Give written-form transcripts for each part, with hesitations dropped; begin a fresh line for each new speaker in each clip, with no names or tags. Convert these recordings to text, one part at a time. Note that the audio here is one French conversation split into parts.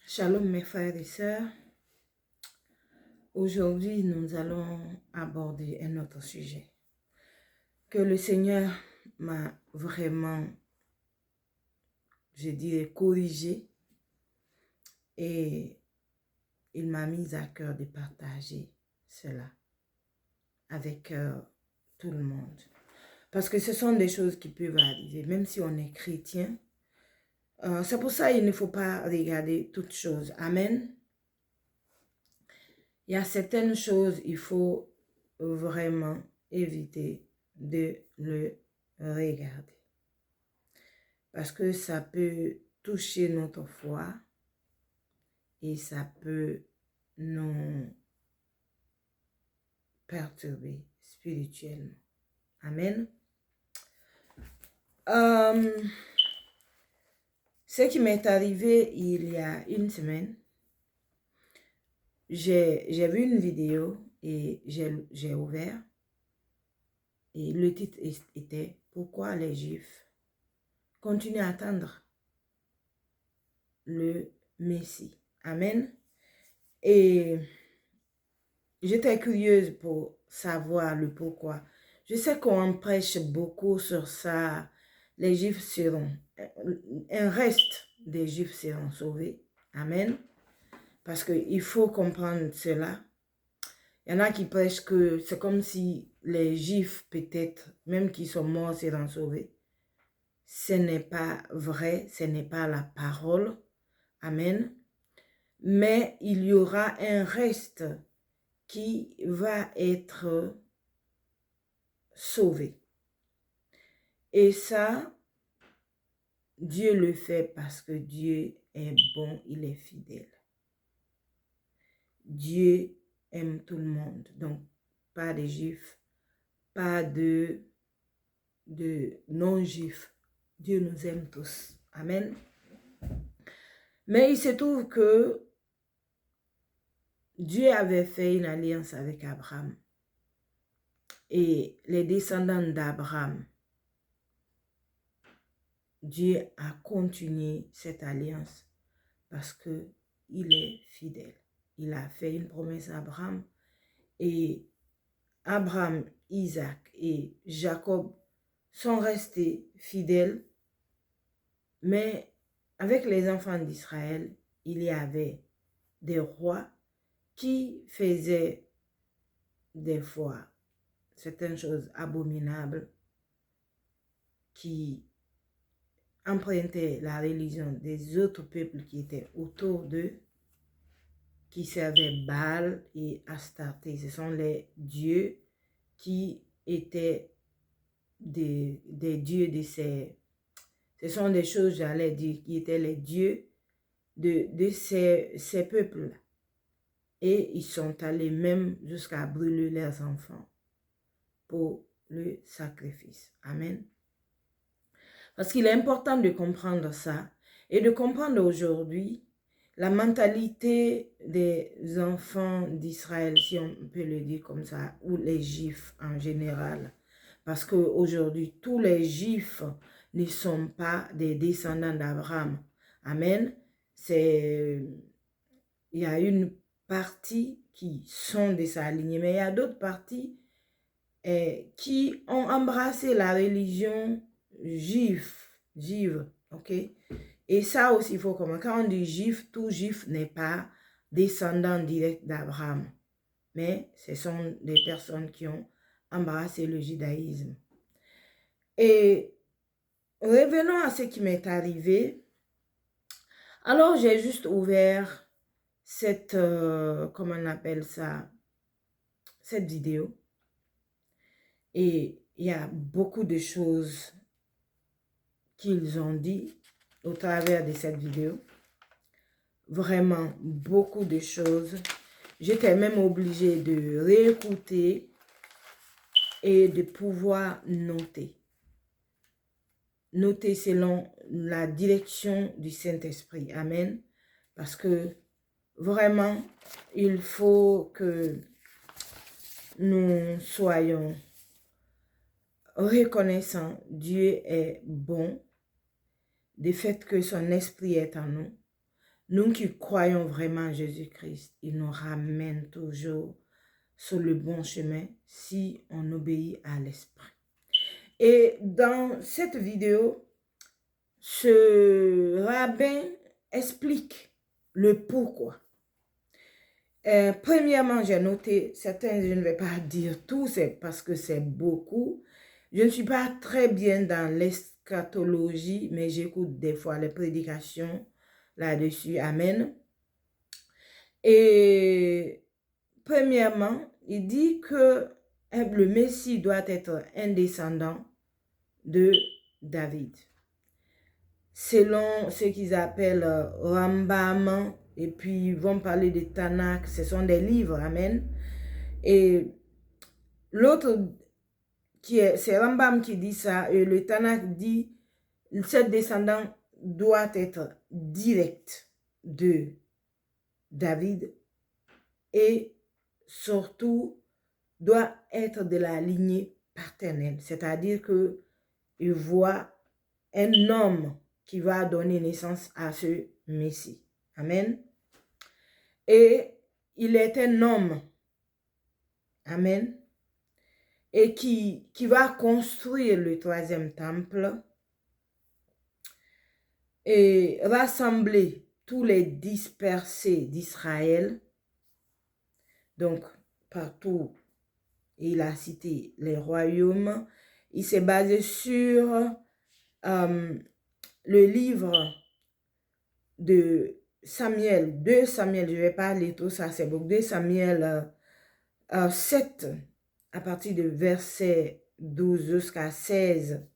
Shalom mes frères et sœurs. Aujourd'hui, nous allons aborder un autre sujet que le Seigneur m'a vraiment, je dirais, corrigé et il m'a mis à cœur de partager cela avec tout le monde. Parce que ce sont des choses qui peuvent arriver, même si on est chrétien. C'est pour ça qu'il ne faut pas regarder toutes choses. Amen. Il y a certaines choses, il faut vraiment éviter de le regarder. Parce que ça peut toucher notre foi et ça peut nous perturber spirituellement. Amen. Ce qui m'est arrivé il y a une semaine, j'ai vu une vidéo et j'ai ouvert et le titre était « Pourquoi les Juifs continuent à attendre le Messie ?» Amen. Et j'étais curieuse pour savoir le pourquoi. Je sais qu'on prêche beaucoup sur ça. Les Juifs seront, un reste des Juifs seront sauvés. Amen. Parce qu'il faut comprendre cela. Il y en a qui prêchent que c'est comme si les Juifs, peut-être, même qui sont morts, seront sauvés. Ce n'est pas vrai, ce n'est pas la parole. Amen. Mais il y aura un reste qui va être sauvé. Et ça, Dieu le fait parce que Dieu est bon, il est fidèle. Dieu aime tout le monde. Donc, pas de juifs, pas de non-juifs. Dieu nous aime tous. Amen. Mais il se trouve que Dieu avait fait une alliance avec Abraham. Et les descendants d'Abraham, Dieu a continué cette alliance parce qu'il est fidèle. Il a fait une promesse à Abraham et Abraham, Isaac et Jacob sont restés fidèles. Mais avec les enfants d'Israël, il y avait des rois qui faisaient des fois certaines choses abominables, qui empruntaient la religion des autres peuples qui étaient autour d'eux, qui servaient Baal et Astarté. Ce sont les dieux qui étaient des dieux de ces... Ce sont des choses, j'allais dire, qui étaient les dieux de ces peuples-là. Et ils sont allés même jusqu'à brûler leurs enfants pour le sacrifice. Amen. Parce qu'il est important de comprendre ça et de comprendre aujourd'hui la mentalité des enfants d'Israël, si on peut le dire comme ça, ou les Juifs en général. Parce qu'aujourd'hui, tous les Juifs ne sont pas des descendants d'Abraham. Amen. Il y a une partie qui sont de sa lignée, mais il y a d'autres parties qui ont embrassé la religion juive, ok? Et ça aussi, il faut comprendre. Quand on dit juif, tout juif n'est pas descendant direct d'Abraham. Mais ce sont des personnes qui ont embrassé le judaïsme. Et revenons à ce qui m'est arrivé. Alors, j'ai juste ouvert cette, comment on appelle ça, cette vidéo. Et il y a beaucoup de choses qu'ils ont dit au travers de cette vidéo. Vraiment beaucoup de choses. J'étais même obligée de réécouter et de pouvoir noter. Noter selon la direction du Saint-Esprit. Amen. Parce que vraiment, il faut que nous soyons reconnaissants. Dieu est bon. Du fait que son esprit est en nous. Nous qui croyons vraiment en Jésus-Christ, il nous ramène toujours sur le bon chemin si on obéit à l'Esprit. Et dans cette vidéo, ce rabbin explique le pourquoi. Premièrement, j'ai noté, certains, je ne vais pas dire tout, c'est parce que c'est beaucoup. Je ne suis pas très bien dans l'eschatologie, mais j'écoute des fois les prédications là-dessus. Amen. Et premièrement, il dit que le Messie doit être un descendant de David. Selon ce qu'ils appellent Rambam, et puis ils vont parler de Tanakh, ce sont des livres, amen. Et l'autre, c'est Rambam qui dit ça, et le Tanakh dit, ce descendant doit être direct de David et surtout doit être de la lignée paternelle, c'est-à-dire que il voit un homme qui va donner naissance à ce Messie. Amen. Et il est un homme. Amen. Et qui va construire le troisième temple et rassembler tous les dispersés d'Israël. Donc, partout, il a cité les royaumes. Il s'est basé sur le livre de Samuel, 2 Samuel, je ne vais pas lire tout ça, c'est beaucoup, 2 Samuel 7, à partir de verset 12 jusqu'à 16.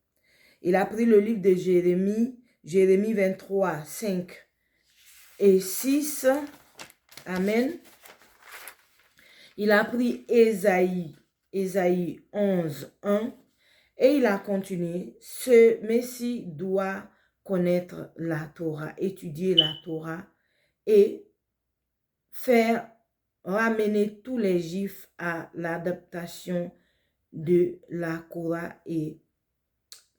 Il a pris le livre de Jérémie, Jérémie 23, 5 et 6. Amen. Il a pris Ésaïe 11, 1. Et il a continué. Ce Messie doit connaître la Torah, étudier la Torah et faire ramener tous les Juifs à l'adaptation de la Torah et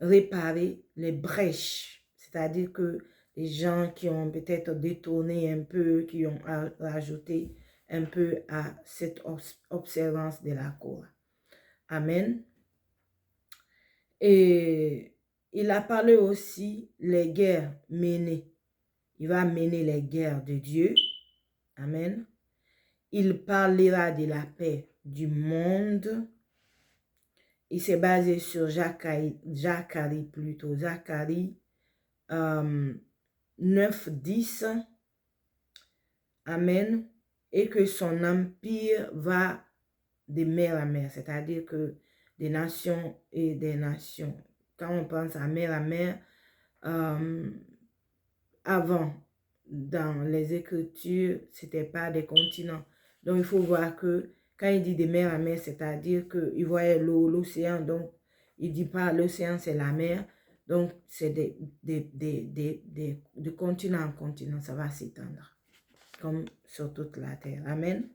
réparer les brèches. C'est-à-dire que les gens qui ont peut-être détourné un peu, qui ont rajouté un peu à cette observance de la Torah. Amen. Et il a parlé aussi les guerres menées. Il va mener les guerres de Dieu. Amen. Il parlera de la paix du monde. Il s'est basé sur Zacharie plutôt. Zacharie 9, 10. Amen. Et que son empire va de mer à mer. C'est-à-dire que des nations et des nations. Quand on pense à mer, avant, dans les Écritures, ce n'était pas des continents. Donc, il faut voir que quand il dit de mer à mer, c'est-à-dire qu'il voyait l'eau, l'océan. Donc, il ne dit pas l'océan, c'est la mer. Donc, c'est de continent en continent, ça va s'étendre, comme sur toute la terre. Amen.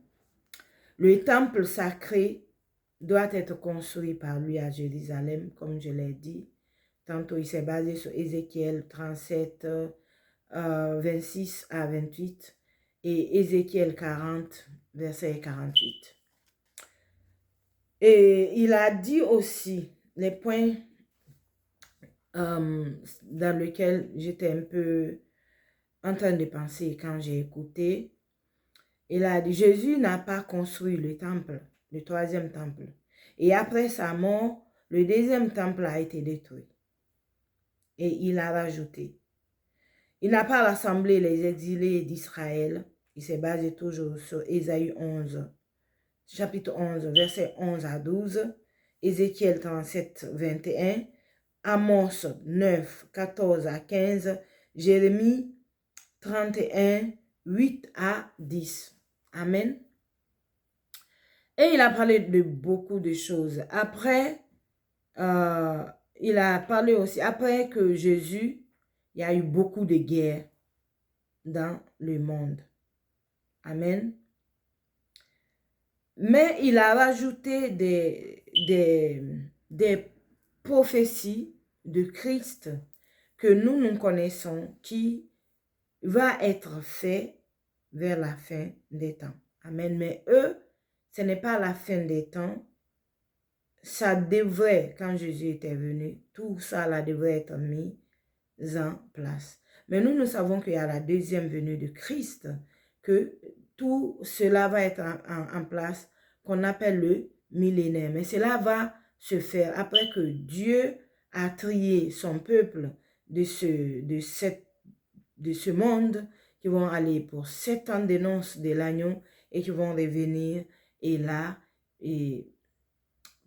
Le temple sacré doit être construit par lui à Jérusalem, comme je l'ai dit. Tantôt, il s'est basé sur Ézéchiel 37, 26 à 28 et Ézéchiel 40, verset 48. Et il a dit aussi les points dans lesquels j'étais un peu en train de penser quand j'ai écouté. Il a dit, Jésus n'a pas construit le temple, le troisième temple. Et après sa mort, le deuxième temple a été détruit. Et il a rajouté, il n'a pas rassemblé les exilés d'Israël. Il s'est basé toujours sur Ésaïe 11, chapitre 11, verset 11 à 12, Ézéchiel 37, 21, Amos 9, 14 à 15, Jérémie 31, 8 à 10. Amen. Et il a parlé de beaucoup de choses. Après, il a parlé aussi, après que Jésus, il y a eu beaucoup de guerres dans le monde. Amen. Mais il a rajouté des prophéties de Christ que nous connaissons qui va être fait vers la fin des temps. Amen. Mais eux, ce n'est pas la fin des temps. Ça devrait, quand Jésus était venu, tout ça là devrait être mis en place. Mais nous savons qu'il y a la deuxième venue de Christ, que tout cela va être en place, qu'on appelle le millénaire. Mais cela va se faire après que Dieu a trié son peuple de ce monde, qui vont aller pour 7 ans de noces de l'agneau et qui vont revenir. Et là, et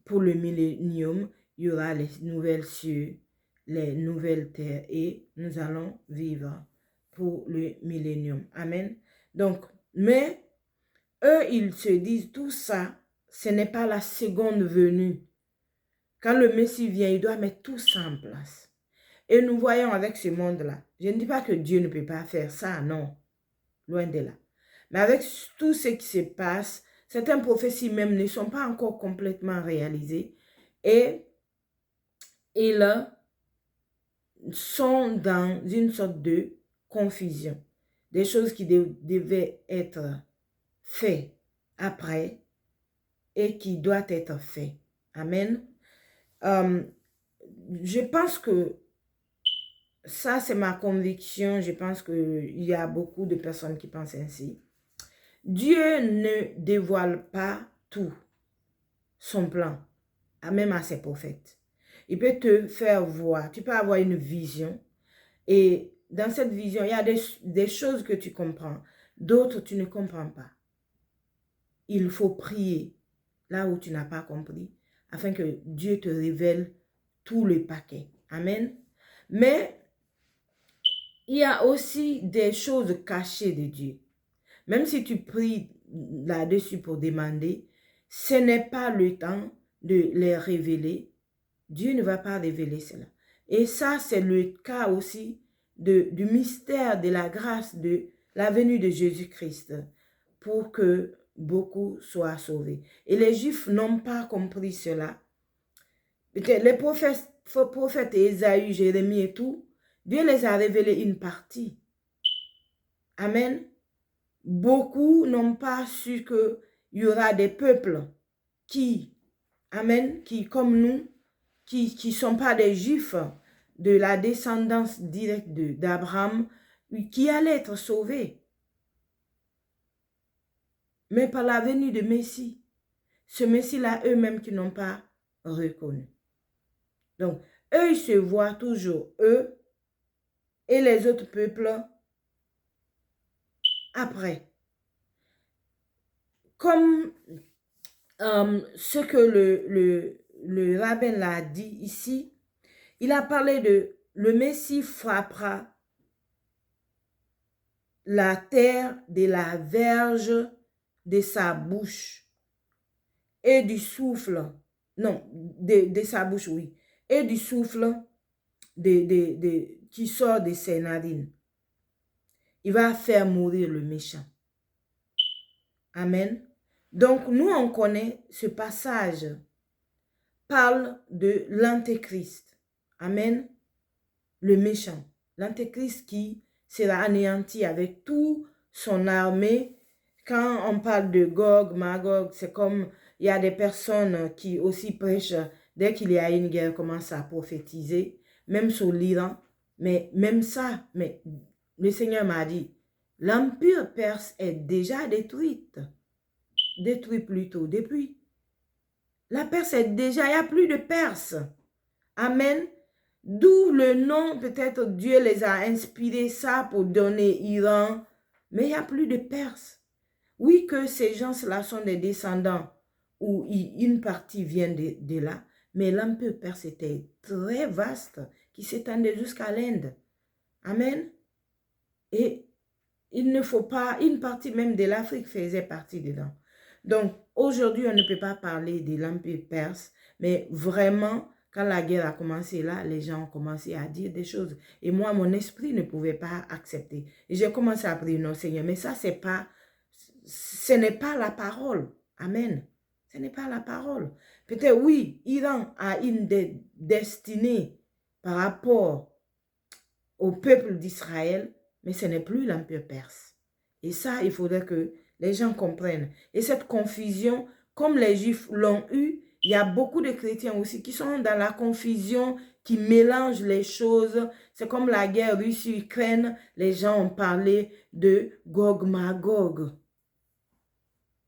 pour le millénium, il y aura les nouvelles cieux, les nouvelles terres et nous allons vivre pour le millénium. Amen. Donc, mais eux, ils se disent tout ça, ce n'est pas la seconde venue. Quand le Messie vient, il doit mettre tout ça en place. Et nous voyons avec ce monde-là, je ne dis pas que Dieu ne peut pas faire ça, non, loin de là. Mais avec tout ce qui se passe, certaines prophéties même ne sont pas encore complètement réalisées et ils sont dans une sorte de confusion. Des choses qui devaient être faites après et qui doivent être faites. Amen. Je pense que ça, c'est ma conviction. Je pense qu'il y a beaucoup de personnes qui pensent ainsi. Dieu ne dévoile pas tout son plan, même à ses prophètes. Il peut te faire voir, tu peux avoir une vision et dans cette vision, il y a des choses que tu comprends, d'autres tu ne comprends pas. Il faut prier là où tu n'as pas compris afin que Dieu te révèle tout le paquet. Amen. Mais il y a aussi des choses cachées de Dieu. Même si tu pries là-dessus pour demander, ce n'est pas le temps de les révéler. Dieu ne va pas révéler cela. Et ça, c'est le cas aussi du mystère de la grâce de la venue de Jésus-Christ pour que beaucoup soient sauvés. Et les Juifs n'ont pas compris cela. Les prophètes Ésaïe, Jérémie et tout, Dieu les a révélés une partie. Amen. Beaucoup n'ont pas su qu'il y aura des peuples qui, amen, qui comme nous, qui ne sont pas des Juifs, de la descendance directe d'Abraham, qui allaient être sauvés. Mais par la venue de Messie, ce Messie-là, eux-mêmes qui n'ont pas reconnu. Donc, eux, ils se voient toujours, eux, et les autres peuples, après. Comme ce que le rabbin l'a dit ici, il a parlé de le Messie frappera la terre de la verge de sa bouche et du souffle, non, de sa bouche, oui, et du souffle qui sort de ses narines. Il va faire mourir le méchant. Amen. Donc, nous, on connaît ce passage, parle de l'antéchrist. Amen. Le méchant. L'antéchrist qui sera anéanti avec toute son armée. Quand on parle de Gog, Magog, c'est comme il y a des personnes qui aussi prêchent, dès qu'il y a une guerre, commencent à prophétiser, même sur l'Iran. Mais même ça, mais le Seigneur m'a dit, l'empire perse est déjà détruite. Détruit plutôt, depuis. La Perse est déjà, il n'y a plus de Perse. Amen. D'où le nom, peut-être Dieu les a inspirés ça pour donner Iran. Mais il n'y a plus de Perse. Oui que ces gens-là sont des descendants où une partie vient de là. Mais l'empire perse était très vaste qui s'étendait jusqu'à l'Inde. Amen. Et il ne faut pas, une partie même de l'Afrique faisait partie dedans. Donc, aujourd'hui, on ne peut pas parler de l'Empire perse, mais vraiment, quand la guerre a commencé là, les gens ont commencé à dire des choses. Et moi, mon esprit ne pouvait pas accepter. Et j'ai commencé à prier, non, Seigneur, mais ça, ce n'est pas la parole. Amen. Ce n'est pas la parole. Peut-être, oui, Iran a une destinée par rapport au peuple d'Israël, mais ce n'est plus l'Empire perse. Et ça, il faudrait que les gens comprennent. Et cette confusion, comme les Juifs l'ont eu, il y a beaucoup de chrétiens aussi qui sont dans la confusion, qui mélangent les choses. C'est comme la guerre Russie-Ukraine. Les gens ont parlé de Gog-Magog.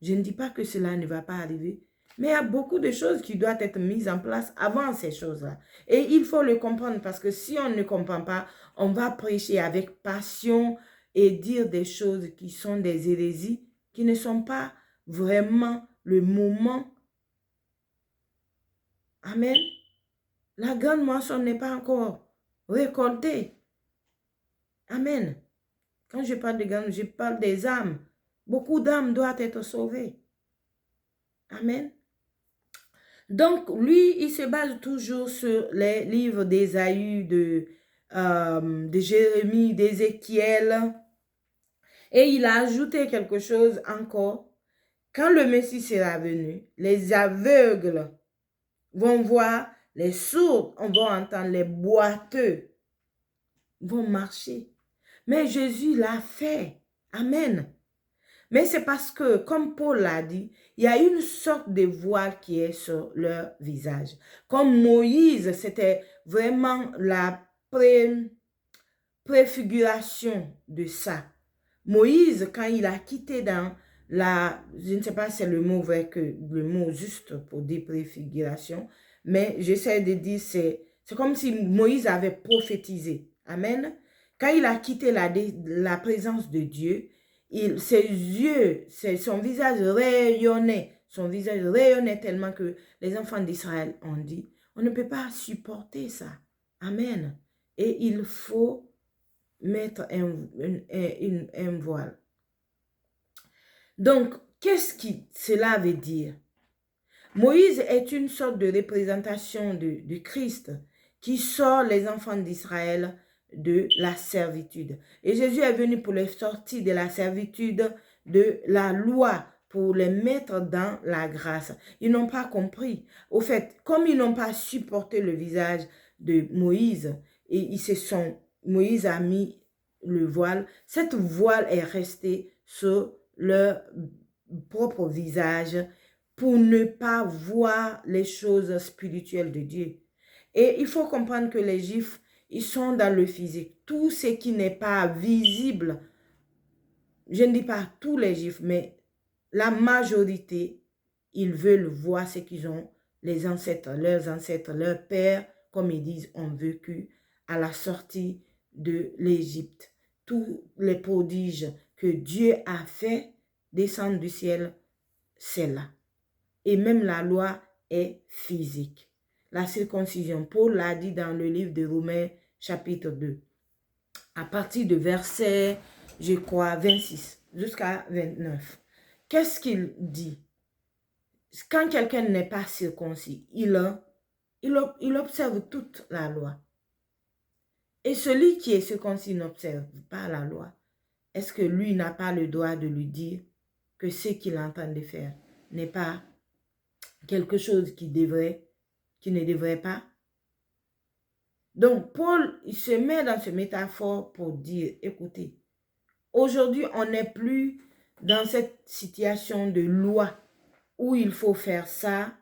Je ne dis pas que cela ne va pas arriver, mais il y a beaucoup de choses qui doivent être mises en place avant ces choses-là. Et il faut le comprendre parce que si on ne comprend pas, on va prêcher avec passion et dire des choses qui sont des hérésies, qui ne sont pas vraiment le moment. Amen. La grande moisson n'est pas encore récoltée. Amen. Quand je parle de grande, je parle des âmes. Beaucoup d'âmes doivent être sauvées. Amen. Donc, lui, il se base toujours sur les livres d'Ésaïe, de Jérémie, d'Ézéchiel. Et il a ajouté quelque chose encore. Quand le Messie sera venu, les aveugles vont voir, les sourds vont entendre, les boiteux vont marcher. Mais Jésus l'a fait. Amen. Mais c'est parce que, comme Paul l'a dit, il y a une sorte de voile qui est sur leur visage. Comme Moïse, c'était vraiment la préfiguration de ça. Moïse, quand il a quitté dans la, je ne sais pas si c'est le mot vrai que le mot juste pour dire préfiguration, mais j'essaie de dire, c'est comme si Moïse avait prophétisé. Amen. Quand il a quitté la présence de Dieu, ses yeux, son visage rayonnait. Son visage rayonnait tellement que les enfants d'Israël ont dit, on ne peut pas supporter ça. Amen. Et il faut mettre un voile. Donc, qu'est-ce que cela veut dire? Moïse est une sorte de représentation de Christ qui sort les enfants d'Israël de la servitude. Et Jésus est venu pour les sortir de la servitude de la loi, pour les mettre dans la grâce. Ils n'ont pas compris. Au fait, comme ils n'ont pas supporté le visage de Moïse, et Moïse a mis le voile, cette voile est restée sur leur propre visage pour ne pas voir les choses spirituelles de Dieu. Et il faut comprendre que les Juifs, ils sont dans le physique. Tout ce qui n'est pas visible, je ne dis pas tous les Juifs, mais la majorité, ils veulent voir ce qu'ils ont, les ancêtres, leurs pères, comme ils disent, ont vécu à la sortie de l'Égypte. Tous les prodiges que Dieu a fait descendre du ciel, c'est là. Et même la loi est physique. La circoncision, Paul l'a dit dans le livre de Romains, chapitre 2. À partir de verset, je crois, 26 jusqu'à 29. Qu'est-ce qu'il dit? Quand quelqu'un n'est pas circoncis, il observe toute la loi. Et celui qui est circoncis n'observe pas la loi. Est-ce que lui n'a pas le droit de lui dire que ce qu'il est en train de faire n'est pas quelque chose qui ne devrait pas? Donc, Paul, il se met dans cette métaphore pour dire, écoutez, aujourd'hui, on n'est plus dans cette situation de loi où il faut faire ça,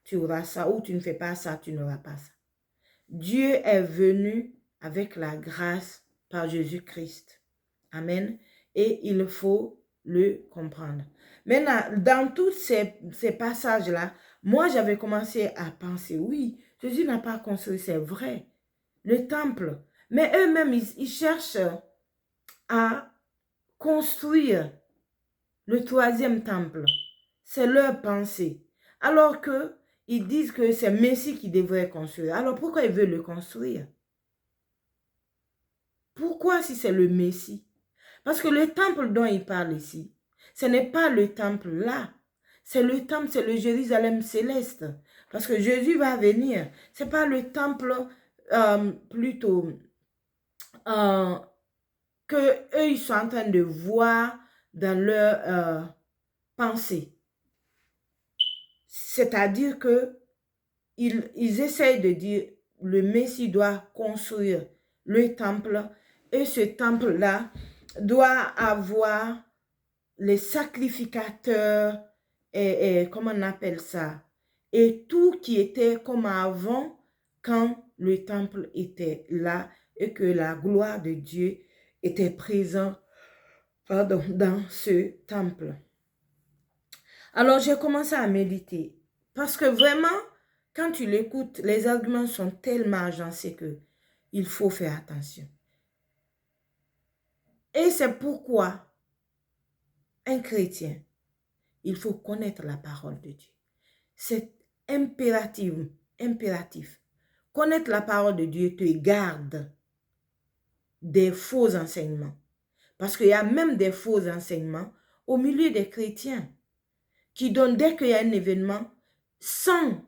tu auras ça, ou tu ne fais pas ça, tu n'auras pas ça. Dieu est venu avec la grâce par Jésus-Christ. Amen. Et il faut le comprendre. Maintenant, dans tous ces passages-là, moi, j'avais commencé à penser, oui, Jésus n'a pas construit, c'est vrai, le temple. Mais eux-mêmes, ils cherchent à construire le troisième temple. C'est leur pensée. Alors qu'ils disent que c'est Messie qui devrait construire. Alors pourquoi ils veulent le construire? Pourquoi si c'est le Messie? Parce que le temple dont il parle ici, ce n'est pas le temple là. C'est le temple, c'est le Jérusalem céleste. Parce que Jésus va venir. Ce n'est pas le temple plutôt que eux ils sont en train de voir dans leur pensée. C'est-à-dire que ils essayent de dire le Messie doit construire le temple Et ce temple-là doit avoir les sacrificateurs, et comment on appelle ça, et tout qui était comme avant quand le temple était là et que la gloire de Dieu était présente, pardon, dans ce temple. Alors j'ai commencé à méditer parce que vraiment, quand tu l'écoutes, les arguments sont tellement agencés que il faut faire attention. Et c'est pourquoi un chrétien, il faut connaître la parole de Dieu. C'est impératif, impératif. Connaître la parole de Dieu te garde des faux enseignements. Parce qu'il y a même des faux enseignements au milieu des chrétiens qui donnent dès qu'il y a un événement sans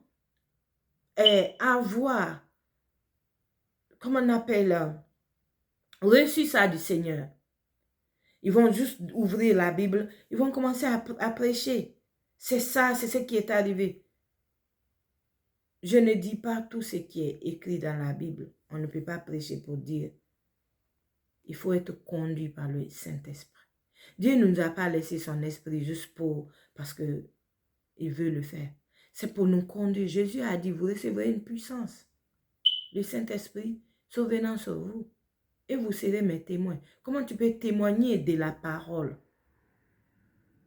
avoir, comment on appelle, reçu ça du Seigneur. Ils vont juste ouvrir la Bible, ils vont commencer à prêcher. C'est ça, c'est ce qui est arrivé. Je ne dis pas tout ce qui est écrit dans la Bible. On ne peut pas prêcher pour dire. Il faut être conduit par le Saint-Esprit. Dieu ne nous a pas laissé son esprit juste parce qu'il veut le faire. C'est pour nous conduire. Jésus a dit, vous recevrez une puissance. Le Saint-Esprit survenant sur vous. Et vous serez mes témoins. Comment tu peux témoigner de la parole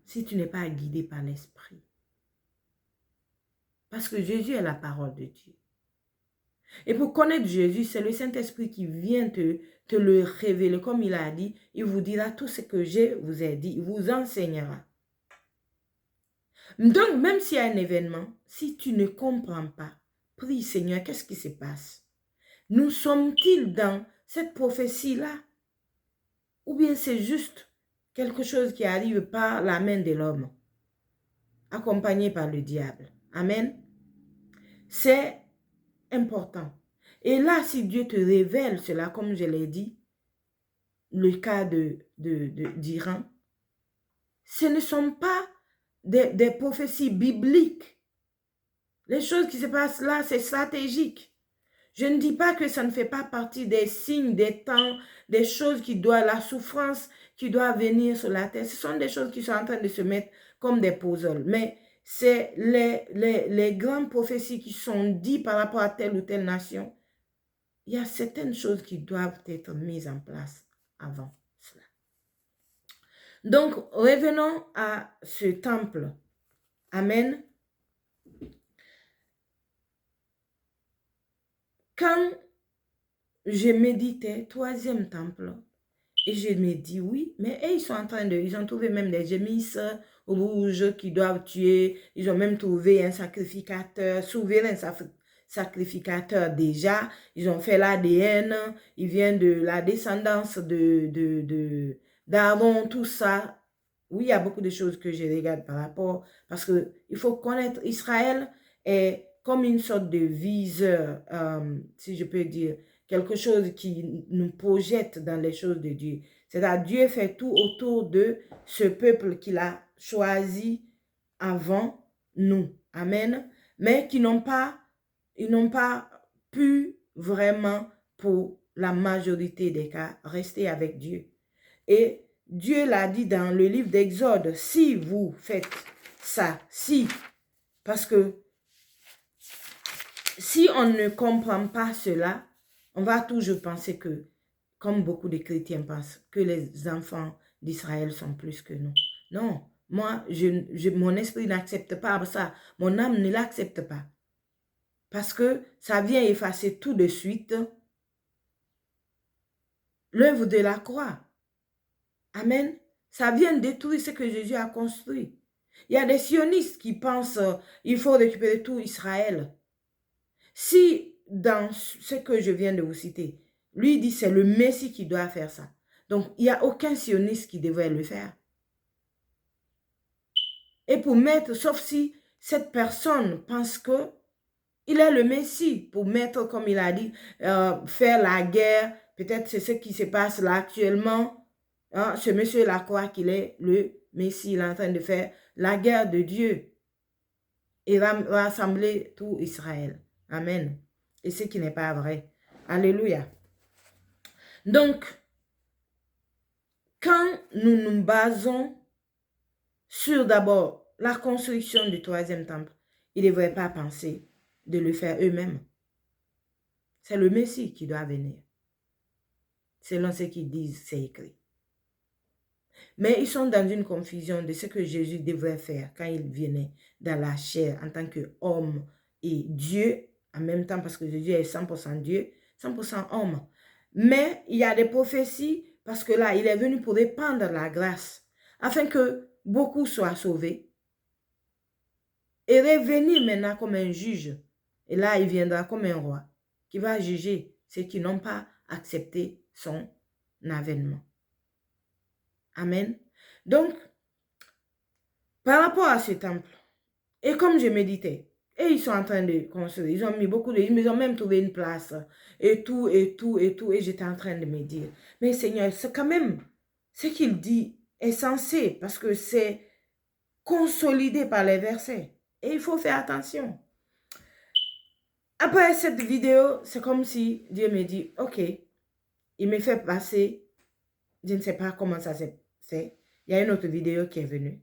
si tu n'es pas guidé par l'Esprit? Parce que Jésus est la parole de Dieu. Et pour connaître Jésus, c'est le Saint-Esprit qui vient te le révéler. Comme il a dit, il vous dira tout ce que je vous ai dit. Il vous enseignera. Donc, même s'il y a un événement, si tu ne comprends pas, prie Seigneur, qu'est-ce qui se passe? Nous sommes-ils dans cette prophétie-là? Ou bien c'est juste quelque chose qui arrive par la main de l'homme, accompagné par le diable? Amen. C'est important. Et là, si Dieu te révèle cela, comme je l'ai dit, le cas d'Iran, ce ne sont pas des prophéties bibliques. Les choses qui se passent là, c'est stratégique. Je ne dis pas que ça ne fait pas partie des signes, des temps, des choses qui doivent, la souffrance qui doit venir sur la terre. Ce sont des choses qui sont en train de se mettre comme des puzzles. Mais c'est les grandes prophéties qui sont dites par rapport à telle ou telle nation. Il y a certaines choses qui doivent être mises en place avant cela. Donc, revenons à ce temple. Amen. Quand je méditais, troisième temple, et je me dis, oui, mais ils sont en train ils ont trouvé même des gémisses rouges qui doivent tuer. Ils ont même trouvé un sacrificateur, souverain sacrificateur déjà. Ils ont fait l'ADN. Il vient de la descendance d'Aaron, tout ça. Oui, il y a beaucoup de choses que je regarde par rapport, parce qu'il faut connaître Israël est comme une sorte de viseur, si je peux dire, quelque chose qui nous projette dans les choses de Dieu. C'est-à-dire, Dieu fait tout autour de ce peuple qu'il a choisi avant nous. Amen. Mais qui ils n'ont pas pu vraiment, pour la majorité des cas, rester avec Dieu. Et Dieu l'a dit dans le livre d'Exode, si vous faites ça, parce que si on ne comprend pas cela, on va toujours penser que, comme beaucoup de chrétiens pensent, que les enfants d'Israël sont plus que nous. Non, moi, mon esprit n'accepte pas ça. Mon âme ne l'accepte pas. Parce que ça vient effacer tout de suite l'œuvre de la croix. Amen. Ça vient détruire ce que Jésus a construit. Il y a des sionistes qui pensent qu'il faut récupérer tout Israël. Si dans ce que je viens de vous citer, lui dit c'est le Messie qui doit faire ça. Donc, il n'y a aucun sioniste qui devrait le faire. Et pour mettre, sauf si cette personne pense que il est le Messie, pour mettre, comme il a dit, faire la guerre. Peut-être c'est ce qui se passe là actuellement. Hein, ce monsieur-là croit qu'il est le Messie. Il est en train de faire la guerre de Dieu et rassembler tout Israël. Amen. Et ce qui n'est pas vrai. Alléluia. Donc, quand nous nous basons sur d'abord la construction du troisième temple, ils ne devraient pas penser de le faire eux-mêmes. C'est le Messie qui doit venir. Selon ce qu'ils disent, c'est écrit. Mais ils sont dans une confusion de ce que Jésus devrait faire quand il venait dans la chair en tant qu'homme et Dieu en même temps, parce que Jésus est 100% Dieu, 100% homme. Mais il y a des prophéties parce que là, il est venu pour répandre la grâce afin que beaucoup soient sauvés et revenir maintenant comme un juge. Et là, il viendra comme un roi qui va juger ceux qui n'ont pas accepté son avènement. Amen. Donc, par rapport à ce temple, et comme je méditais, et ils sont en train de construire, ils ont mis beaucoup de... Ils ont même trouvé une place, et tout, et tout, et tout, et j'étais en train de me dire, mais Seigneur, c'est quand même, ce qu'il dit est censé, parce que c'est consolidé par les versets, et il faut faire attention. Après cette vidéo, c'est comme si Dieu me dit, ok, il me fait passer, je ne sais pas comment ça s'est fait, il y a une autre vidéo qui est venue.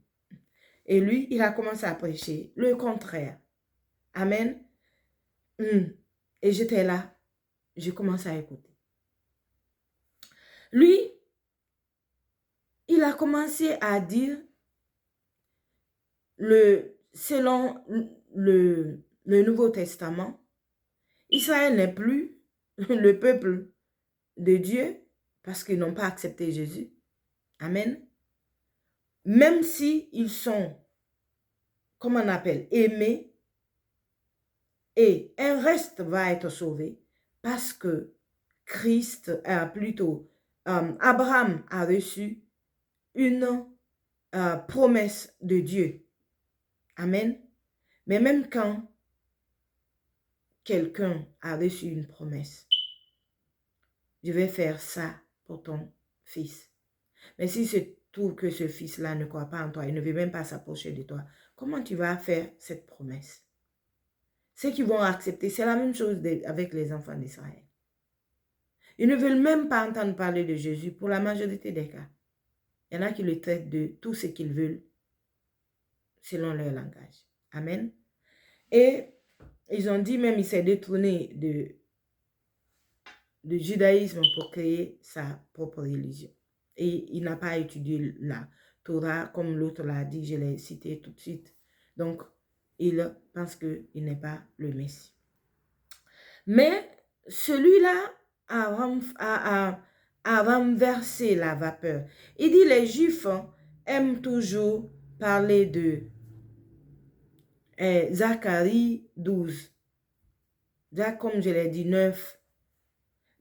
Et lui, il a commencé à prêcher le contraire. Amen. Et j'étais là. J'ai commencé à écouter. Lui, il a commencé à dire, selon le Nouveau Testament, Israël n'est plus le peuple de Dieu parce qu'ils n'ont pas accepté Jésus. Amen. Même si ils sont, comment on appelle, aimés, et un reste va être sauvé parce que Christ, Abraham a reçu une promesse de Dieu. Amen. Mais même quand quelqu'un a reçu une promesse, je vais faire ça pour ton fils. Mais si se trouve que ce fils-là ne croit pas en toi, il ne veut même pas s'approcher de toi, comment tu vas faire cette promesse? Ceux qui vont accepter, c'est la même chose avec les enfants d'Israël. Ils ne veulent même pas entendre parler de Jésus pour la majorité des cas. Il y en a qui le traitent de tout ce qu'ils veulent selon leur langage. Amen. Et ils ont dit même, il s'est détourné de judaïsme pour créer sa propre religion. Et il n'a pas étudié la Torah, comme l'autre l'a dit, je l'ai cité tout de suite. Donc, il pense qu'il n'est pas le Messie. Mais celui-là a renversé la vapeur. Il dit, les Juifs aiment toujours parler de Zacharie 12. Comme je l'ai dit, 9.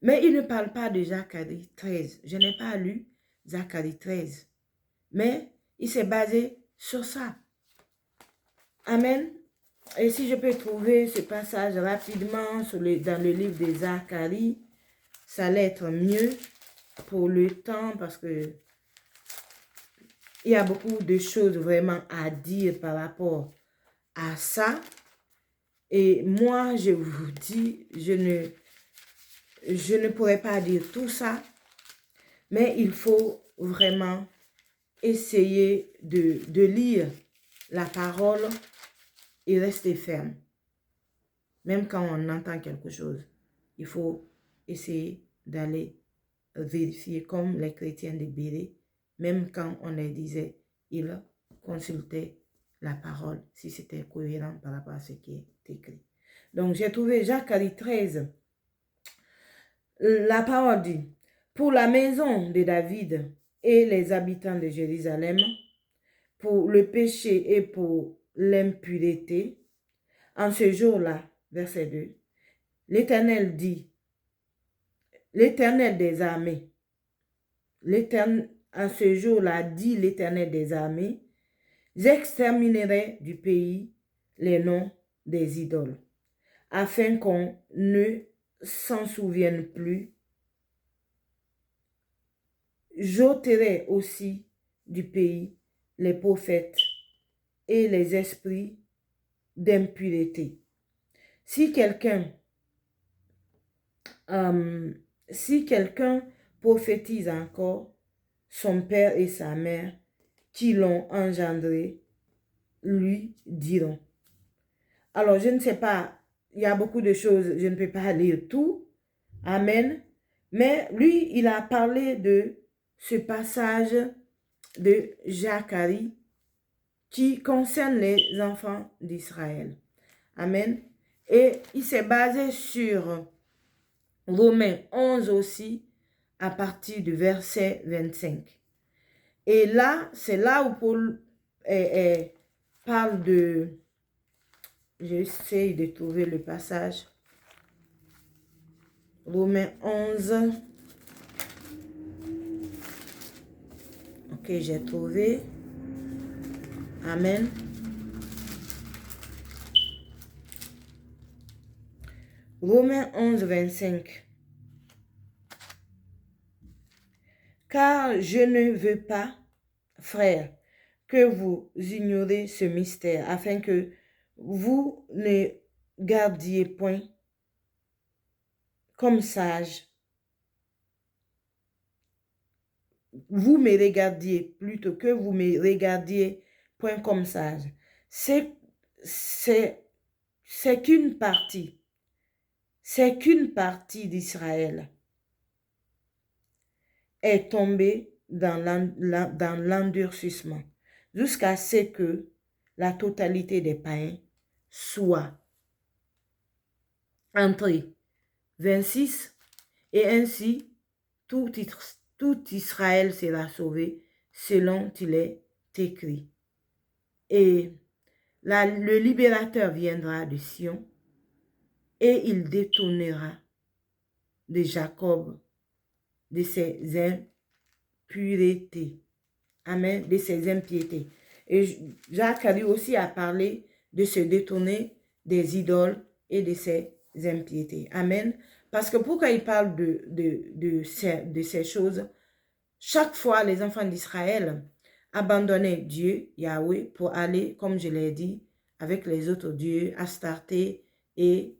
Mais il ne parle pas de Zacharie 13. Je n'ai pas lu Zacharie 13. Mais il s'est basé sur ça. Amen. Et si je peux trouver ce passage rapidement dans le livre de Zacharie, ça allait être mieux pour le temps parce que il y a beaucoup de choses vraiment à dire par rapport à ça. Et moi, je vous dis, je ne pourrais pas dire tout ça, mais il faut vraiment essayer de lire la parole et rester ferme. Même quand on entend quelque chose, il faut essayer d'aller vérifier comme les chrétiens de Béret. Même quand on les disait, ils consultaient la parole si c'était cohérent par rapport à ce qui est écrit. Donc j'ai trouvé Zacharie 13. La parole dit, pour la maison de David et les habitants de Jérusalem, pour le péché et pour l'impureté, en ce jour-là, verset 2, l'Éternel dit, l'Éternel des armées, en ce jour-là, dit l'Éternel des armées, j'exterminerai du pays les noms des idoles, afin qu'on ne s'en souvienne plus. J'ôterai aussi du pays les prophètes et les esprits d'impureté. Si quelqu'un prophétise encore, son père et sa mère qui l'ont engendré lui diront. Alors, je ne sais pas, il y a beaucoup de choses, je ne peux pas lire tout. Amen. Mais lui, il a parlé de ce passage de Zacharie qui concerne les enfants d'Israël. Amen. Et il s'est basé sur Romains 11 aussi, à partir du verset 25. Et là, c'est là où Paul parle de... J'essaie de trouver le passage. Romains 11. Ok, j'ai trouvé. Amen. Romains 11, 25. Car je ne veux pas, frères, que vous ignorez ce mystère, afin que vous ne gardiez point comme sage. Vous me regardiez plutôt que vous me regardiez point comme sage. C'est qu'une partie. C'est qu'une partie d'Israël est tombée dans l'endurcissement jusqu'à ce que la totalité des païens soit entrée. 26. Et ainsi, tout Israël sera sauvé selon il est écrit. Et le libérateur viendra de Sion et il détournera de Jacob de ses impuretés. Amen, de ses impiétés. Et Zacharie aussi a parlé de se détourner des idoles et de ses impiétés. Amen. Parce que pourquoi il parle de ces choses, chaque fois les enfants d'Israël abandonnaient Dieu, Yahweh, pour aller, comme je l'ai dit, avec les autres dieux, Astarté et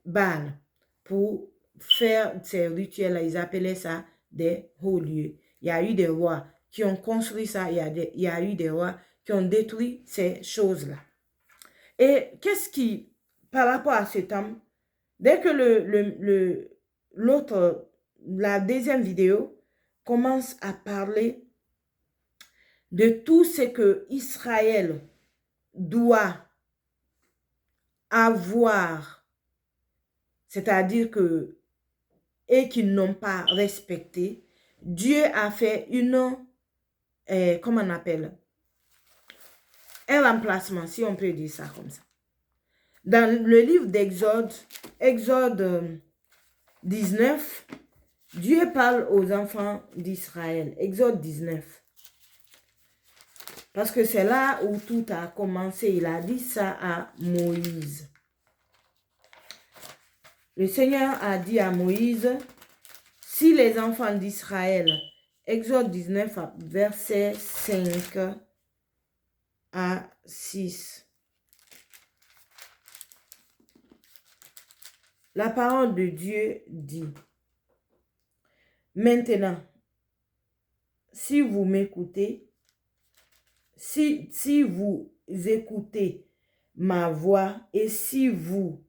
Baal, pour faire ces rituels-là. Ils appelaient ça des hauts lieux. Il y a eu des rois qui ont construit ça, il y a eu des rois qui ont détruit ces choses-là. Et qu'est-ce qui, par rapport à cet homme, dès que la deuxième vidéo commence à parler de tout ce que Israël doit avoir, c'est-à-dire que, et qu'ils n'ont pas respecté, Dieu a fait comment on appelle, un remplacement, si on peut dire ça comme ça. Dans le livre d'Exode, Exode 19, Dieu parle aux enfants d'Israël. Exode 19. Parce que c'est là où tout a commencé. Il a dit ça à Moïse. Le Seigneur a dit à Moïse, si les enfants d'Israël, Exode 19, verset 5 à 6. La parole de Dieu dit, maintenant, si vous m'écoutez, si vous écoutez ma voix et si vous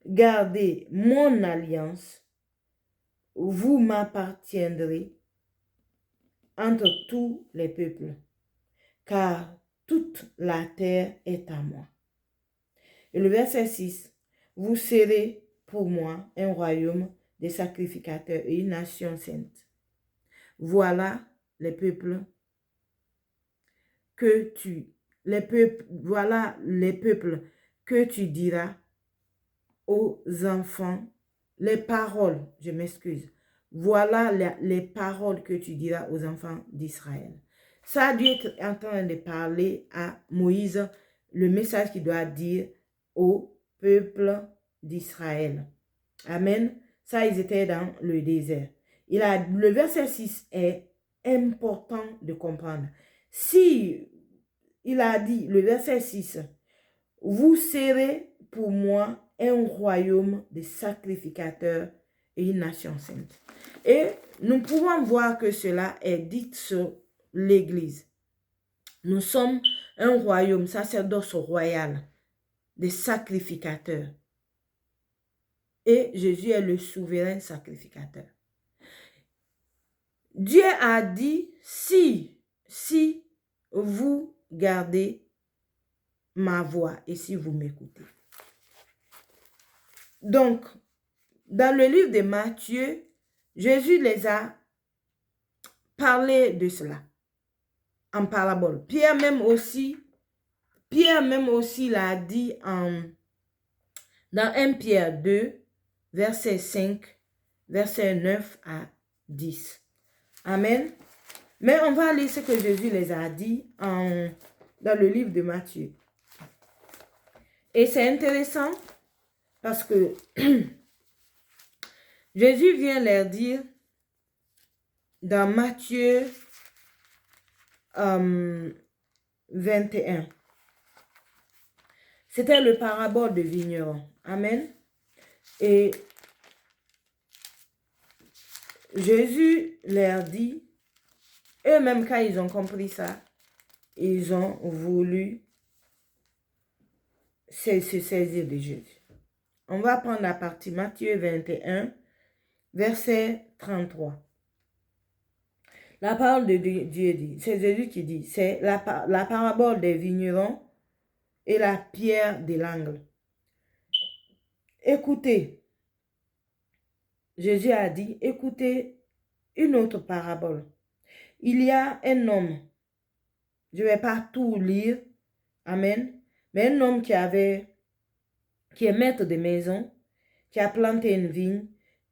gardez mon alliance, vous m'appartiendrez entre tous les peuples, car toute la terre est à moi. Et le verset 6, vous serez pour moi un royaume des sacrificateurs et une nation sainte. Voilà les peuples voilà les peuples que tu diras aux enfants, les paroles, je m'excuse. Voilà les paroles que tu diras aux enfants d'Israël. Ça, Dieu est en train de parler à Moïse, le message qu'il doit dire au peuple d'Israël. Amen. Ça, ils étaient dans le désert. Le verset 6 est important de comprendre. Si il a dit, le verset 6, vous serez pour moi un royaume de sacrificateurs et une nation sainte. Et nous pouvons voir que cela est dit sur l'Église. Nous sommes un royaume, sacerdoce royal, des sacrificateurs. Et Jésus est le souverain sacrificateur. Dieu a dit, si vous gardez ma voix et si vous m'écoutez. Donc, dans le livre de Matthieu, Jésus les a parlé de cela en parabole. Pierre même aussi l'a dit dans 1 Pierre 2, verset 5, verset 9 à 10. Amen. Mais on va lire ce que Jésus les a dit dans le livre de Matthieu. Et c'est intéressant parce que Jésus vient leur dire dans Matthieu 21. C'était le parabole de vigneron. Amen. Et Jésus leur dit, eux-mêmes quand ils ont compris ça, ils ont voulu se saisir de Jésus. On va prendre la partie Matthieu 21, verset 33. La parole de Dieu dit, c'est Jésus qui dit, c'est la parabole des vignerons et la pierre de l'angle. Écoutez, Jésus a dit, écoutez une autre parabole. Il y a un homme, je ne vais pas tout lire, amen, mais un homme qui est maître de maison, qui a planté une vigne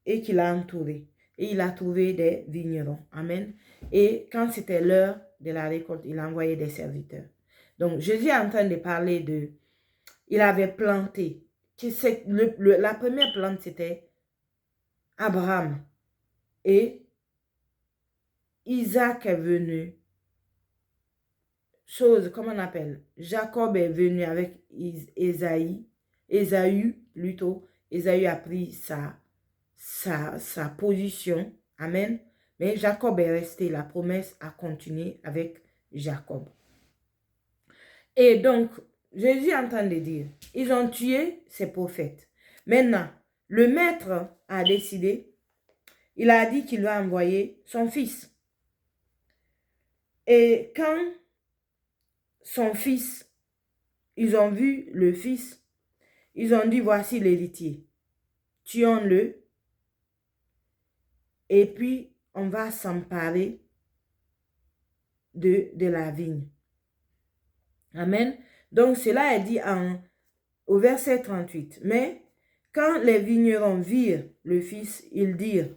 et qui l'a entourée. Et il a trouvé des vignerons. Amen. Et quand c'était l'heure de la récolte, il a envoyé des serviteurs. Donc, Jésus est en train de parler de... Il avait planté. La première plante, c'était Abraham. Et Isaac est venu. Comment on appelle? Jacob est venu avec Ésaü plutôt. Ésaü a pris sa position. Amen. Mais Jacob est resté. La promesse a continué avec Jacob. Et donc, Jésus est en train de dire, ils ont tué ces prophètes. Maintenant, le maître a décidé, il a dit qu'il va envoyer son fils. Et quand son fils, ils ont vu le fils, ils ont dit, voici l'héritier. Tuons-le. Et puis, on va s'emparer de la vigne. Amen. Donc, cela est dit au verset 38. Mais, quand les vignerons virent le fils, ils dirent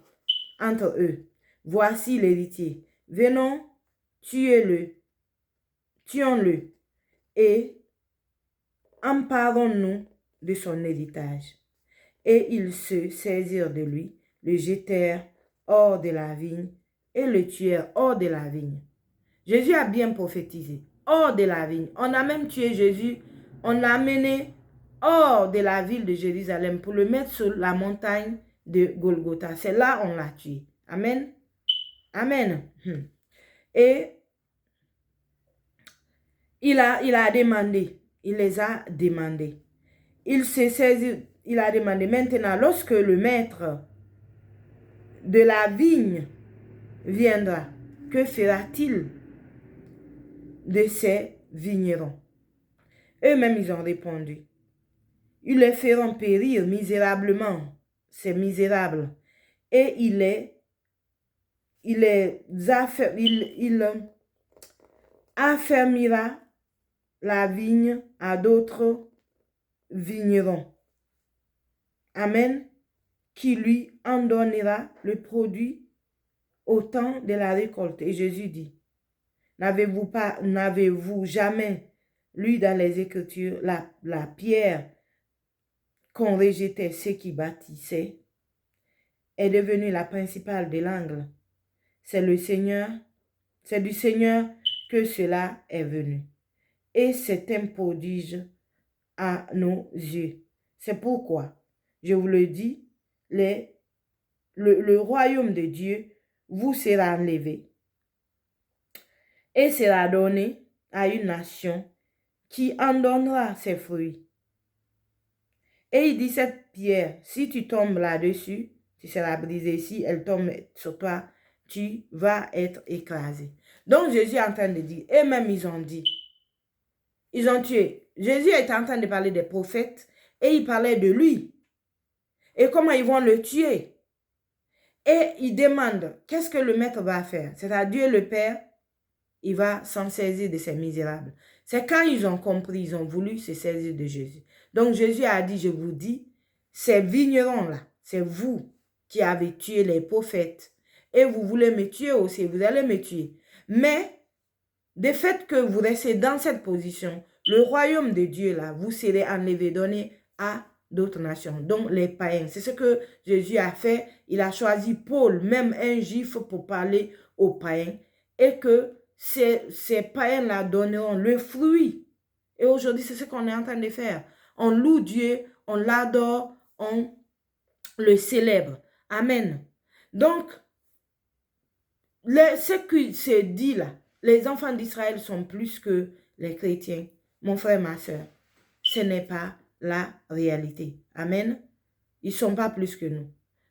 entre eux, voici l'héritier. Venons, tuons-le et emparons-nous de son héritage. Et ils se saisirent de lui, le jetèrent hors de la vigne et le tuèrent hors de la vigne. Jésus a bien prophétisé, hors de la vigne. On a même tué Jésus, on l'a amené hors de la ville de Jérusalem pour le mettre sur la montagne de Golgotha. C'est là on l'a tué. Amen. Amen. Et il a demandé, il les a demandés. Il s'est saisi, il a demandé maintenant, lorsque le maître de la vigne viendra, que fera-t-il de ces vignerons? Eux-mêmes, ils ont répondu, ils les feront périr misérablement, c'est misérable, et il affermira la vigne à d'autres vignerons. Amen. Qui lui en donnera le produit au temps de la récolte. Et Jésus dit, n'avez-vous jamais lu dans les Écritures la pierre qu'on rejetait, ceux qui bâtissaient, est devenue la principale de l'angle. C'est du Seigneur que cela est venu. Et c'est un prodige à nos yeux. C'est pourquoi, je vous le dis, les le royaume de Dieu vous sera enlevé et sera donné à une nation qui en donnera ses fruits. Et il dit, cette pierre, si tu tombes là-dessus, tu seras brisée. Si elle tombe sur toi, tu vas être écrasé. Donc Jésus est en train de dire, et même ils ont dit, ils ont tué. Jésus est en train de parler des prophètes et il parlait de lui. Et comment ils vont le tuer. Et il demande, qu'est-ce que le maître va faire? C'est-à-dire le Père, il va s'en saisir de ces misérables. C'est quand ils ont compris, ils ont voulu se saisir de Jésus. Donc Jésus a dit, je vous dis, ces vignerons-là, c'est vous qui avez tué les prophètes. Et vous voulez me tuer aussi, vous allez me tuer. Mais, de fait que vous restez dans cette position, le royaume de Dieu, là, vous serez enlevé, donné à d'autres nations, dont les païens. C'est ce que Jésus a fait. Il a choisi Paul, même un juif, pour parler aux païens. Et que ces païens-là donneront le fruit. Et aujourd'hui, c'est ce qu'on est en train de faire. On loue Dieu, on l'adore, on le célèbre. Amen. Donc, ce qui se dit là, les enfants d'Israël sont plus que les chrétiens. Mon frère, ma soeur, ce n'est pas la réalité. Amen. Ils ne sont pas plus que nous.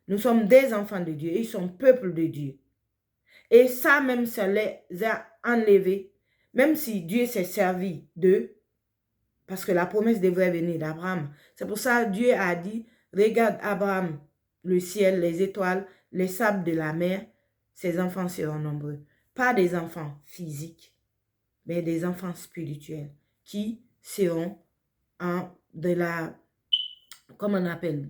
Nous sommes des enfants de Dieu. Ils sont peuple de Dieu. Et ça même, ça les a enlevés. Même si Dieu s'est servi d'eux, parce que la promesse devrait venir d'Abraham. C'est pour ça que Dieu a dit, regarde Abraham, le ciel, les étoiles, les sables de la mer, ses enfants seront nombreux. Pas des enfants physiques, mais des enfants spirituels qui seront comment on appelle,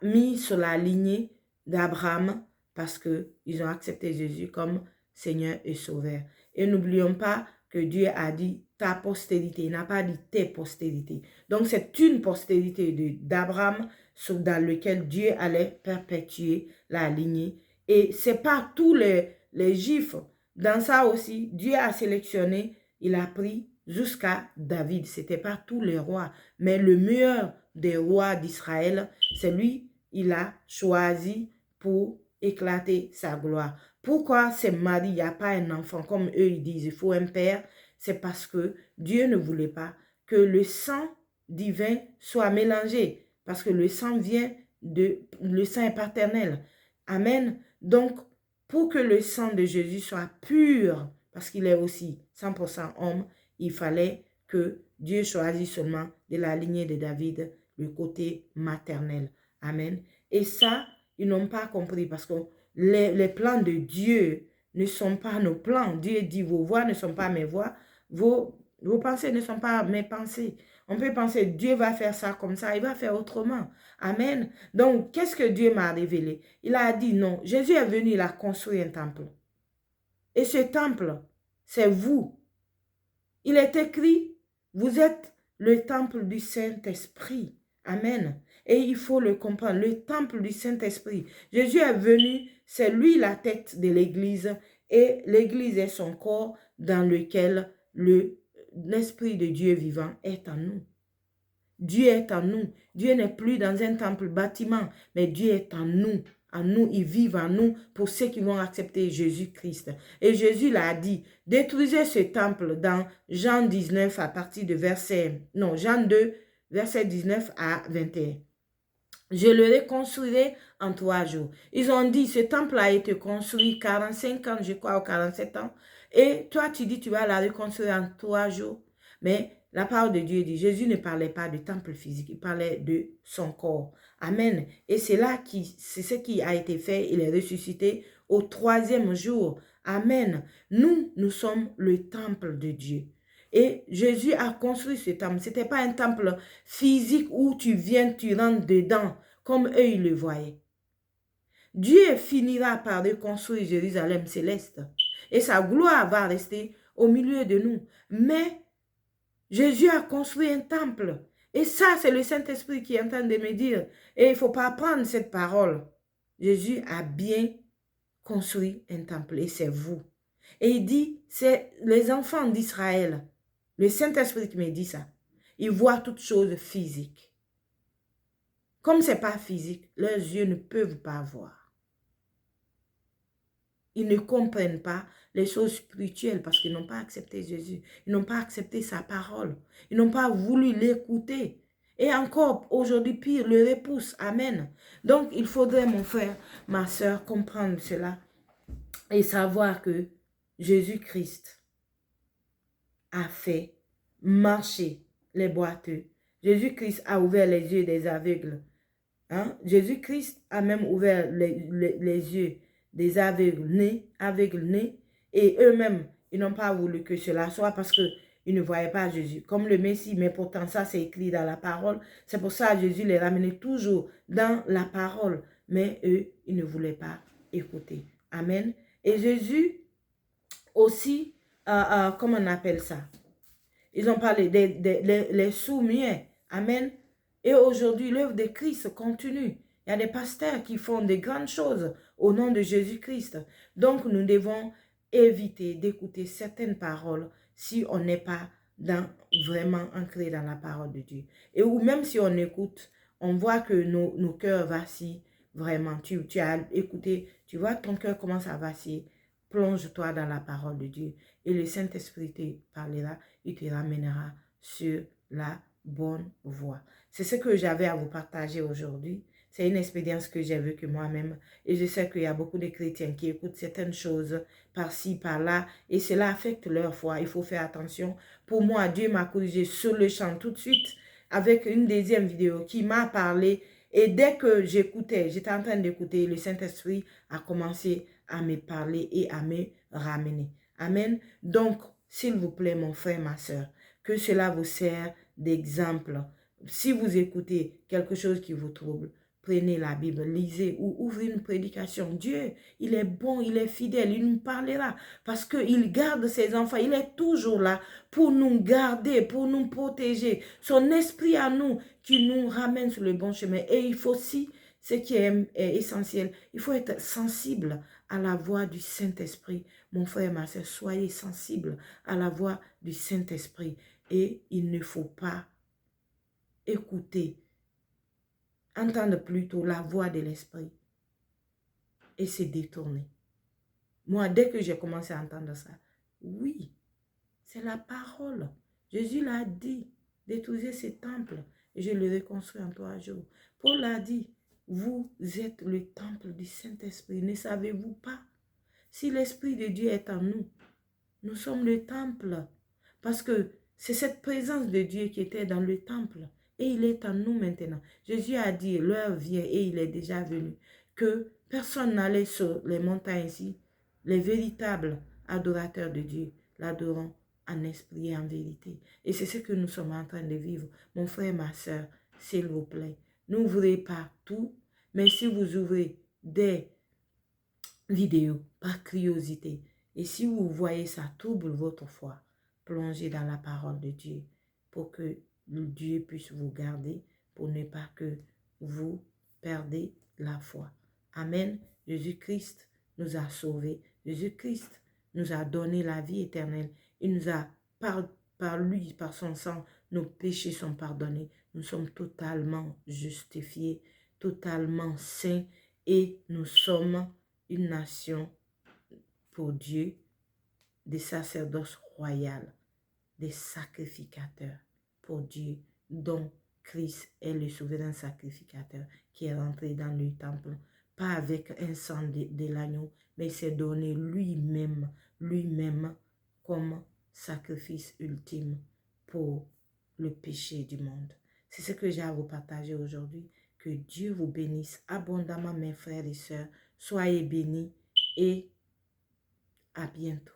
mis sur la lignée d'Abraham parce qu'ils ont accepté Jésus comme Seigneur et Sauveur. Et n'oublions pas que Dieu a dit ta postérité, il n'a pas dit tes postérités. Donc c'est une postérité d'Abraham dans lequel Dieu allait perpétuer la lignée. Et ce n'est pas tous les Juifs. Dans ça aussi, Dieu a sélectionné, il a pris jusqu'à David. Ce n'était pas tous les rois, mais le meilleur des rois d'Israël, c'est lui, il a choisi pour éclater sa gloire. Pourquoi c'est Marie, il n'y a pas un enfant, comme eux ils disent, il faut un père? C'est parce que Dieu ne voulait pas que le sang divin soit mélangé, parce que le sang le sang est paternel. Amen. Donc, pour que le sang de Jésus soit pur, parce qu'il est aussi 100% homme, il fallait que Dieu choisisse seulement de la lignée de David le côté maternel. Amen. Et ça, ils n'ont pas compris parce que les plans de Dieu ne sont pas nos plans. Dieu dit, vos voix ne sont pas mes voix, vos pensées ne sont pas mes pensées. On peut penser, Dieu va faire ça comme ça, il va faire autrement. Amen. Donc, qu'est-ce que Dieu m'a révélé? Il a dit non. Jésus est venu, il a construit un temple. Et ce temple, c'est vous. Il est écrit, vous êtes le temple du Saint-Esprit. Amen. Et il faut le comprendre, le temple du Saint-Esprit. Jésus est venu, c'est lui la tête de l'Église et l'Église est son corps dans lequel l'Esprit de Dieu vivant est en nous. Dieu est en nous. Dieu n'est plus dans un temple bâtiment, mais Dieu est en nous. En nous, il vit en nous pour ceux qui vont accepter Jésus-Christ. Et Jésus l'a dit, détruisez ce temple dans Jean 19 à partir de Jean 2, verset 19 à 21. Je le reconstruirai en 3 jours. Ils ont dit, ce temple a été construit 45 ans, je crois, ou 47 ans. Et toi, tu dis, tu vas la reconstruire en 3 jours. Mais la parole de Dieu dit, Jésus ne parlait pas de temple physique, il parlait de son corps. Amen. Et c'est ce qui a été fait, il est ressuscité au 3e jour. Amen. Nous sommes le temple de Dieu. Et Jésus a construit ce temple. Ce n'était pas un temple physique où tu viens, tu rentres dedans, comme eux, ils le voyaient. Dieu finira par reconstruire Jérusalem céleste. Et sa gloire va rester au milieu de nous. Mais Jésus a construit un temple. Et ça, c'est le Saint-Esprit qui est en train de me dire. Et il ne faut pas prendre cette parole. Jésus a bien construit un temple. Et c'est vous. Et il dit, c'est les enfants d'Israël. Le Saint-Esprit qui me dit ça. Ils voient toutes choses physiques. Comme ce n'est pas physique, leurs yeux ne peuvent pas voir. ils ne comprennent pas les choses spirituelles parce qu'ils n'ont pas accepté Jésus. Ils n'ont pas accepté sa parole. Ils n'ont pas voulu l'écouter. Et encore, aujourd'hui, pire, le repousse. Amen. Donc, il faudrait, mon frère, ma soeur, comprendre cela et savoir que Jésus-Christ a fait marcher les boiteux. Jésus-Christ a ouvert les yeux des aveugles. Hein? Jésus-Christ a même ouvert les yeux des aveugles nés, et eux-mêmes, ils n'ont pas voulu que cela soit parce qu'ils ne voyaient pas Jésus comme le Messie, mais pourtant ça c'est écrit dans la parole. C'est pour ça que Jésus les ramenait toujours dans la parole, mais eux, ils ne voulaient pas écouter. Amen. Et Jésus aussi, comment on appelle ça? Ils ont parlé des sourds-muets. Amen. Et aujourd'hui, l'œuvre de Christ continue. Il y a des pasteurs qui font de grandes choses au nom de Jésus-Christ. Donc, nous devons éviter d'écouter certaines paroles si on n'est pas vraiment ancré dans la parole de Dieu. Et ou même si on écoute, on voit que nos cœurs vacillent vraiment. Tu as écouté, tu vois que ton cœur commence à vaciller. Plonge-toi dans la parole de Dieu et le Saint-Esprit te parlera, il te ramènera sur la bonne voie. C'est ce que j'avais à vous partager aujourd'hui. C'est une expérience que j'ai vécue moi-même et je sais qu'il y a beaucoup de chrétiens qui écoutent certaines choses par-ci, par-là et cela affecte leur foi. Il faut faire attention. Pour moi, Dieu m'a corrigé sur le champ tout de suite avec une deuxième vidéo qui m'a parlé et dès que j'écoutais, j'étais en train d'écouter, le Saint-Esprit a commencé à me parler et à me ramener. Amen. Donc, s'il vous plaît, mon frère, ma soeur, que cela vous sert d'exemple. Si vous écoutez quelque chose qui vous trouble, prenez la Bible, lisez ou ouvrez une prédication. Dieu, il est bon, il est fidèle, il nous parlera parce qu'il garde ses enfants. Il est toujours là pour nous garder, pour nous protéger. Son esprit à nous qui nous ramène sur le bon chemin. Et il faut aussi, ce qui est essentiel, il faut être sensible à la voix du Saint-Esprit. Mon frère, ma soeur, soyez sensibles à la voix du Saint-Esprit. Et il ne faut pas écouter, entendre plutôt la voix de l'Esprit et se détourner. Moi, dès que j'ai commencé à entendre ça, oui, c'est la parole. Jésus l'a dit, détruisez ce temple et je le reconstruis en 3 jours. Paul l'a dit, vous êtes le temple du Saint-Esprit, ne savez-vous pas? Si l'Esprit de Dieu est en nous, nous sommes le temple. Parce que c'est cette présence de Dieu qui était dans le temple. Et il est en nous maintenant. Jésus a dit, l'heure vient et il est déjà venu. Que personne n'allait sur les montagnes ici. Les véritables adorateurs de Dieu l'adoreront en esprit et en vérité. Et c'est ce que nous sommes en train de vivre. Mon frère, ma soeur, s'il vous plaît, n'ouvrez pas tout. Mais si vous ouvrez des vidéos par curiosité, et si vous voyez ça trouble votre foi, plongez dans la parole de Dieu pour que Dieu puisse vous garder, pour ne pas que vous perdez la foi. Amen. Jésus-Christ nous a sauvés. Jésus-Christ nous a donné la vie éternelle. Il nous a, par lui, par son sang, nos péchés sont pardonnés. Nous sommes totalement justifiés, totalement saints et nous sommes une nation pour Dieu, des sacerdoces royales, des sacrificateurs pour Dieu, dont Christ est le souverain sacrificateur qui est rentré dans le temple, pas avec un sang de l'agneau, mais il s'est donné lui-même comme sacrifice ultime pour le péché du monde. C'est ce que j'ai à vous partager aujourd'hui. Que Dieu vous bénisse abondamment, mes frères et sœurs. Soyez bénis et à bientôt.